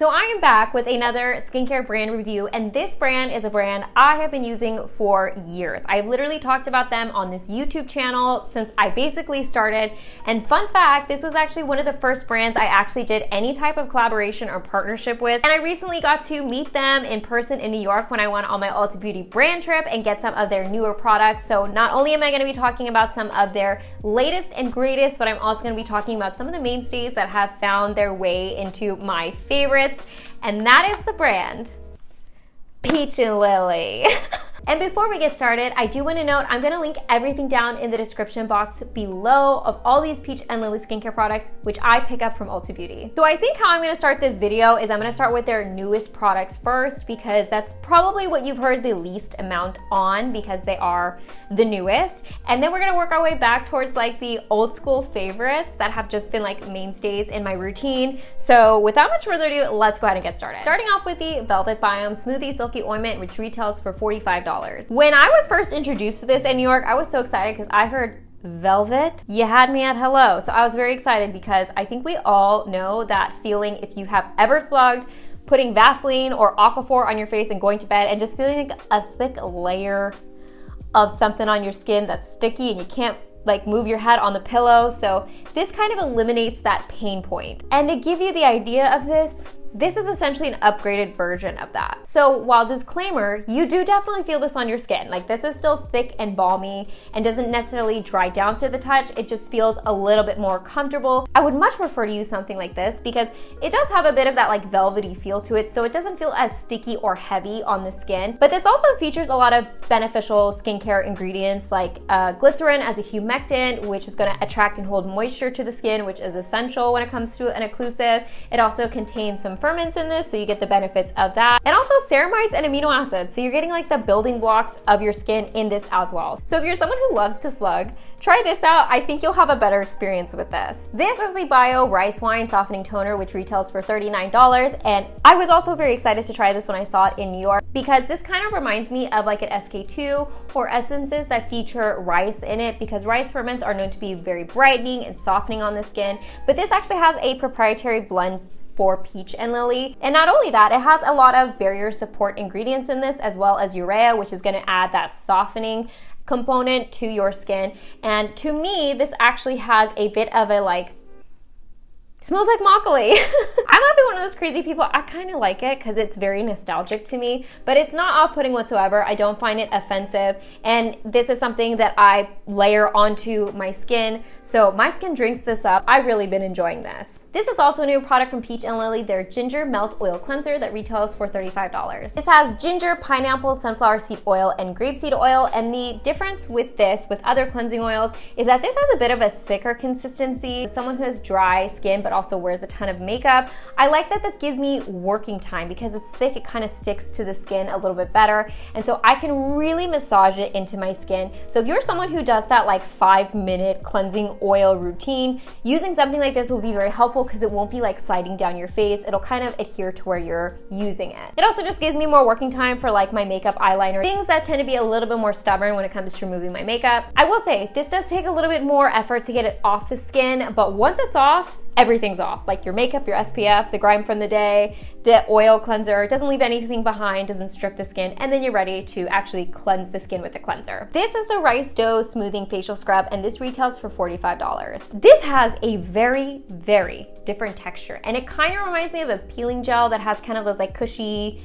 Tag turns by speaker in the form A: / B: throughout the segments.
A: So I am back with another skincare brand review, and this brand is a brand I have been using for years. I've literally talked about them on this YouTube channel since I basically started. And fun fact, this was actually one of the first brands I actually did any type of collaboration or partnership with. And I recently got to meet them in person in New York when I went on my Ulta Beauty brand trip and get some of their newer products. So not only am I going to be talking about some of their latest and greatest, but I'm also going to be talking about some of the mainstays that have found their way into my favorites. And that is the brand Peach and Lily. And before we get started, I do want to note I'm going to link everything down in the description box below of all these Peach and Lily skincare products, which I pick up from Ulta Beauty. So I think how I'm going to start this video is I'm going to start with their newest products first, because that's probably what you've heard the least amount on, because they are the newest. And then we're going to work our way back towards like the old school favorites that have just been like mainstays in my routine. So without much further ado, let's go ahead and get started. Starting off with the Velvet Biome Smoothie Silky Ointment, which retails for $45. When I was first introduced to this in New York, I was so excited because I heard velvet. You had me at hello. So I was very excited because I think we all know that feeling if you have ever slugged putting Vaseline or Aquaphor on your face and going to bed and just feeling like a thick layer of something on your skin that's sticky and you can't like move your head on the pillow. So this kind of eliminates that pain point. And to give you the idea of this is essentially an upgraded version of that. So while disclaimer, you do definitely feel this on your skin. Like this is still thick and balmy and doesn't necessarily dry down to the touch. It just feels a little bit more comfortable. I would much prefer to use something like this because it does have a bit of that like velvety feel to it. So it doesn't feel as sticky or heavy on the skin. But this also features a lot of beneficial skincare ingredients like glycerin as a humectant, which is gonna attract and hold moisture to the skin, which is essential when it comes to an occlusive. It also contains some ferments in this, so you get the benefits of that. And also ceramides and amino acids, so you're getting like the building blocks of your skin in this as well. So if you're someone who loves to slug, try this out. I think you'll have a better experience with this. This is the Bio Rice Wine Softening Toner, which retails for $39. And I was also very excited to try this when I saw it in New York because this kind of reminds me of like an SK2 or essences that feature rice in it, because rice ferments are known to be very brightening and softening on the skin. But this actually has a proprietary blend for Peach and Lily. And not only that, it has a lot of barrier support ingredients in this, as well as urea, which is going to add that softening component to your skin. And to me, this actually has a bit of a like, smells like Moccoli. I might be one of those crazy people. I kind of like it because it's very nostalgic to me, but it's not off-putting whatsoever. I don't find it offensive. And this is something that I layer onto my skin. So my skin drinks this up. I've really been enjoying this. This is also a new product from Peach and Lily, their Ginger Melt Oil Cleanser that retails for $35. This has ginger, pineapple, sunflower seed oil, and grapeseed oil. And the difference with this, with other cleansing oils, is that this has a bit of a thicker consistency. Someone who has dry skin, but also wears a ton of makeup, I like that this gives me working time because it's thick. It kind of sticks to the skin a little bit better. And so I can really massage it into my skin. So if you're someone who does that like 5-minute cleansing oil routine, using something like this will be very helpful because it won't be like sliding down your face. It'll kind of adhere to where you're using it. It also just gives me more working time for like my makeup, eyeliner, things that tend to be a little bit more stubborn when it comes to removing my makeup. I will say this does take a little bit more effort to get it off the skin, but once it's off, everything's off. Like your makeup, your SPF, the grime from the day, the oil cleanser, it doesn't leave anything behind, doesn't strip the skin, and then you're ready to actually cleanse the skin with the cleanser. This is the Rice Dough Smoothing Facial Scrub, and this retails for $45. This has a very, very different texture, and it kind of reminds me of a peeling gel that has kind of those like cushy,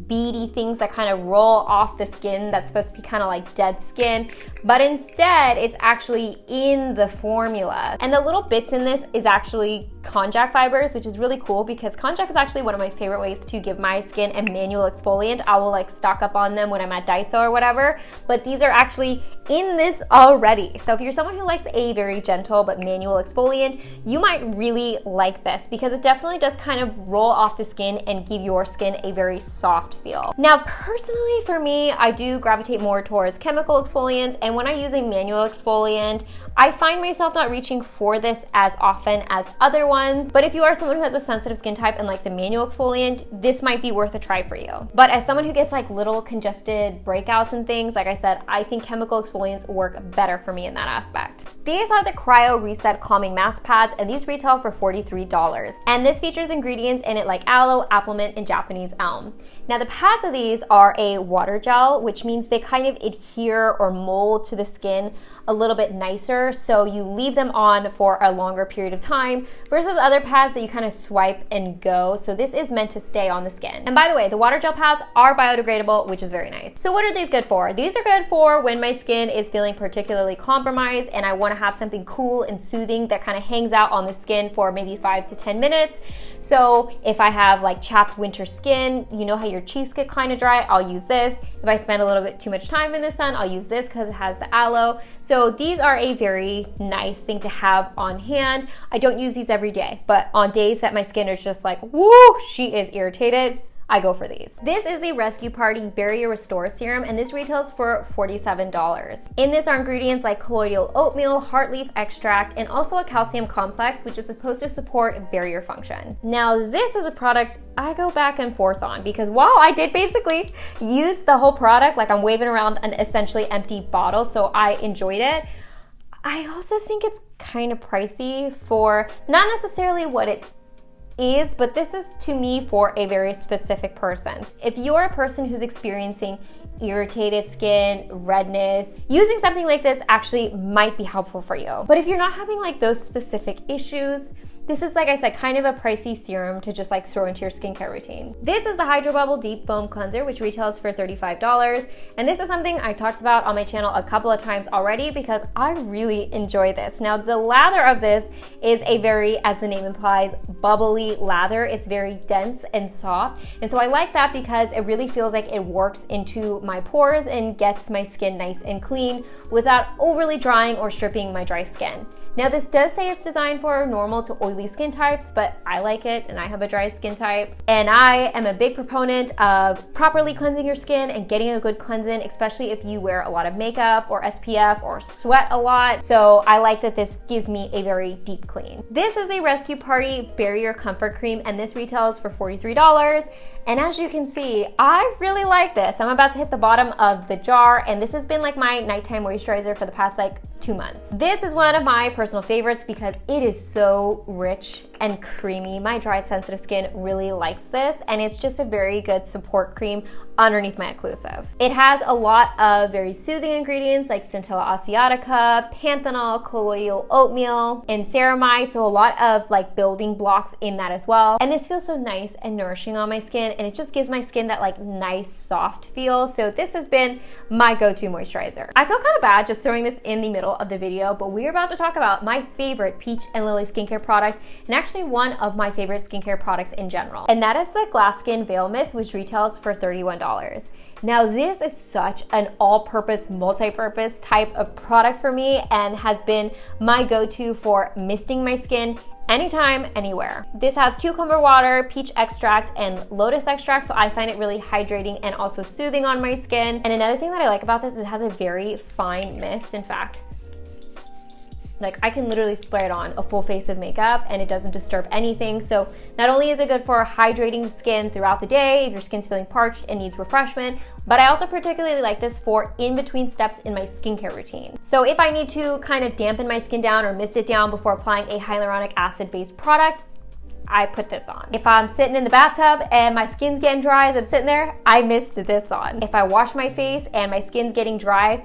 A: beady things that kind of roll off the skin that's supposed to be kind of like dead skin, but instead it's actually in the formula. And the little bits in this is actually konjac fibers, which is really cool because konjac is actually one of my favorite ways to give my skin a manual exfoliant. I will like stock up on them when I'm at Daiso or whatever, but these are actually in this already. So if you're someone who likes a very gentle but manual exfoliant, you might really like this because it definitely does kind of roll off the skin and give your skin a very soft soft feel. Now, personally for me, I do gravitate more towards chemical exfoliants, and when I use a manual exfoliant, I find myself not reaching for this as often as other ones. But if you are someone who has a sensitive skin type and likes a manual exfoliant, this might be worth a try for you. But as someone who gets like little congested breakouts and things, like I said, I think chemical exfoliants work better for me in that aspect. These are the Cryo Reset Calming Mask Pads, and these retail for $43. And this features ingredients in it like aloe, apple mint, and Japanese elm. Now the pads of these are a water gel, which means they kind of adhere or mold to the skin a little bit nicer, so you leave them on for a longer period of time versus other pads that you kind of swipe and go. So this is meant to stay on the skin. And by the way, the water gel pads are biodegradable, which is very nice. So what are these good for? These are good for when my skin is feeling particularly compromised and I want to have something cool and soothing that kind of hangs out on the skin for maybe 5 to 10 minutes. So if I have like chapped winter skin, you know how your cheeks get kind of dry, I'll use this. If I spend a little bit too much time in the sun, I'll use this because it has the aloe. So these are a very nice thing to have on hand. I don't use these every day, but on days that my skin is just like, woo, she is irritated, I go for these. This is the Rescue Party Barrier Restore Serum, and this retails for $47. In this are ingredients like colloidal oatmeal, heart leaf extract, and also a calcium complex, which is supposed to support barrier function. Now, this is a product I go back and forth on because while I did basically use the whole product, like I'm waving around an essentially empty bottle, so I enjoyed it, I also think it's kind of pricey for not necessarily what it is, but this is to me for a very specific person. If you're a person who's experiencing irritated skin, redness, using something like this actually might be helpful for you. But if you're not having like those specific issues, this is, like I said, kind of a pricey serum to just like throw into your skincare routine. This is the Hydrobubble Deep Foam Cleanser, which retails for $35. And this is something I talked about on my channel a couple of times already because I really enjoy this. Now, the lather of this is a very, as the name implies, bubbly lather. It's very dense and soft. And so I like that because it really feels like it works into my pores and gets my skin nice and clean without overly drying or stripping my dry skin. Now, this does say it's designed for normal to oily skin types, but I like it and I have a dry skin type. And I am a big proponent of properly cleansing your skin and getting a good cleansing, especially if you wear a lot of makeup or SPF or sweat a lot. So I like that this gives me a very deep clean. This is a Rescue Party Barrier Comfort Cream, and this retails for $43. And as you can see, I really like this. I'm about to hit the bottom of the jar, and this has been like my nighttime moisturizer for the past like 2 months. This is one of my personal favorites because it is so rich and creamy. My dry sensitive skin really likes this, and it's just a very good support cream underneath my occlusive. It has a lot of very soothing ingredients like Centella asiatica, panthenol, colloidal oatmeal, and ceramide, so a lot of like building blocks in that as well. And this feels so nice and nourishing on my skin, and it just gives my skin that like nice soft feel. So this has been my go-to moisturizer. I feel kind of bad just throwing this in the middle of the video, but we're about to talk about my favorite Peach and Lily skincare product, and actually one of my favorite skincare products in general. And that is the Glass Skin Veil Mist, which retails for $31. Now, this is such an all-purpose, multi-purpose type of product for me and has been my go-to for misting my skin anytime, anywhere. This has cucumber water, peach extract, and lotus extract, so I find it really hydrating and also soothing on my skin. And another thing that I like about this is it has a very fine mist. In fact, like I can literally spray it on a full face of makeup and it doesn't disturb anything. So not only is it good for hydrating the skin throughout the day if your skin's feeling parched and needs refreshment, but I also particularly like this for in between steps in my skincare routine. So if I need to kind of dampen my skin down or mist it down before applying a hyaluronic acid based product, I put this on. If I'm sitting in the bathtub and my skin's getting dry as I'm sitting there, I mist this on. If I wash my face and my skin's getting dry,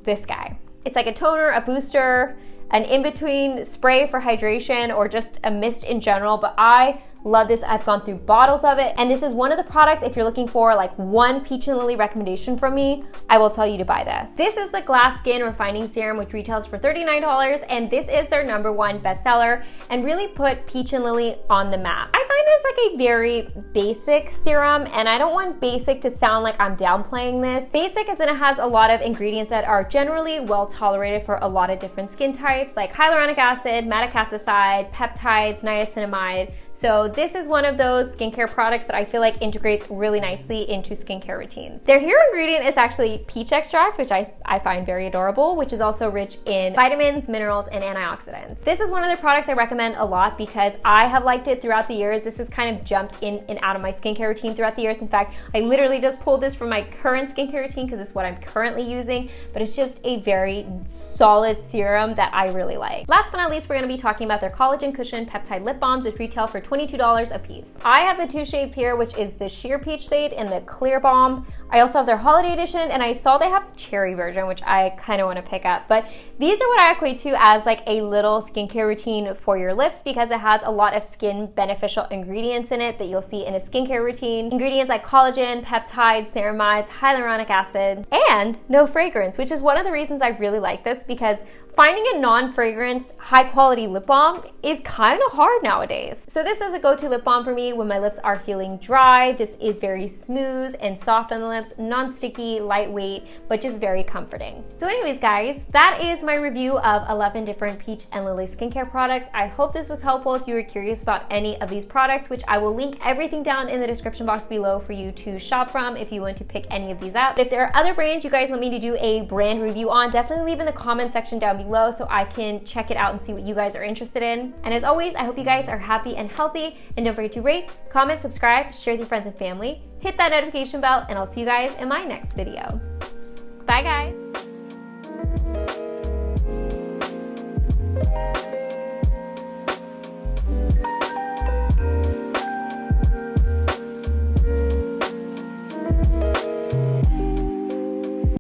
A: this guy. It's like a toner, a booster, an in-between spray for hydration, or just a mist in general, but I love this. I've gone through bottles of it, and this is one of the products, if you're looking for like one Peach and Lily recommendation from me, I will tell you to buy this. This is the Glass Skin Refining Serum, which retails for $39, and this is their #1 bestseller and really put Peach and Lily on the map. I find this like a very basic serum, and I don't want basic to sound like I'm downplaying this. Basic as in it has a lot of ingredients that are generally well tolerated for a lot of different skin types, like hyaluronic acid, madecassoside, peptides, niacinamide, So this is one of those skincare products that I feel like integrates really nicely into skincare routines. Their hero ingredient is actually peach extract, which I find very adorable, which is also rich in vitamins, minerals, and antioxidants. This is one of the products I recommend a lot because I have liked it throughout the years. This has kind of jumped in and out of my skincare routine throughout the years. In fact, I literally just pulled this from my current skincare routine because it's what I'm currently using, but it's just a very solid serum that I really like. Last but not least, we're gonna be talking about their Collagen Cushion Peptide Lip Balms, which retail for $22 a piece. I have the two shades here, which is the Sheer Peach Shade and the Clear Balm. I also have their holiday edition, and I saw they have cherry version, which I kind of want to pick up. But these are what I equate to as like a little skincare routine for your lips because it has a lot of skin beneficial ingredients in it that you'll see in a skincare routine. Ingredients like collagen, peptides, ceramides, hyaluronic acid, and no fragrance, which is one of the reasons I really like this because finding a non-fragranced, high-quality lip balm is kind of hard nowadays. So this is a go-to lip balm for me when my lips are feeling dry. This is very smooth and soft on the lips, non-sticky, lightweight, but just very comforting. So anyways, guys, that is my review of 11 different Peach and Lily skincare products. I hope this was helpful if you were curious about any of these products, which I will link everything down in the description box below for you to shop from if you want to pick any of these up. If there are other brands you guys want me to do a brand review on, definitely leave in the comment section down below so I can check it out and see what you guys are interested in. And as always, I hope you guys are happy and healthy, and don't forget to rate, comment, subscribe, share with your friends and family, hit that notification bell, and I'll see you guys in my next video. Bye guys.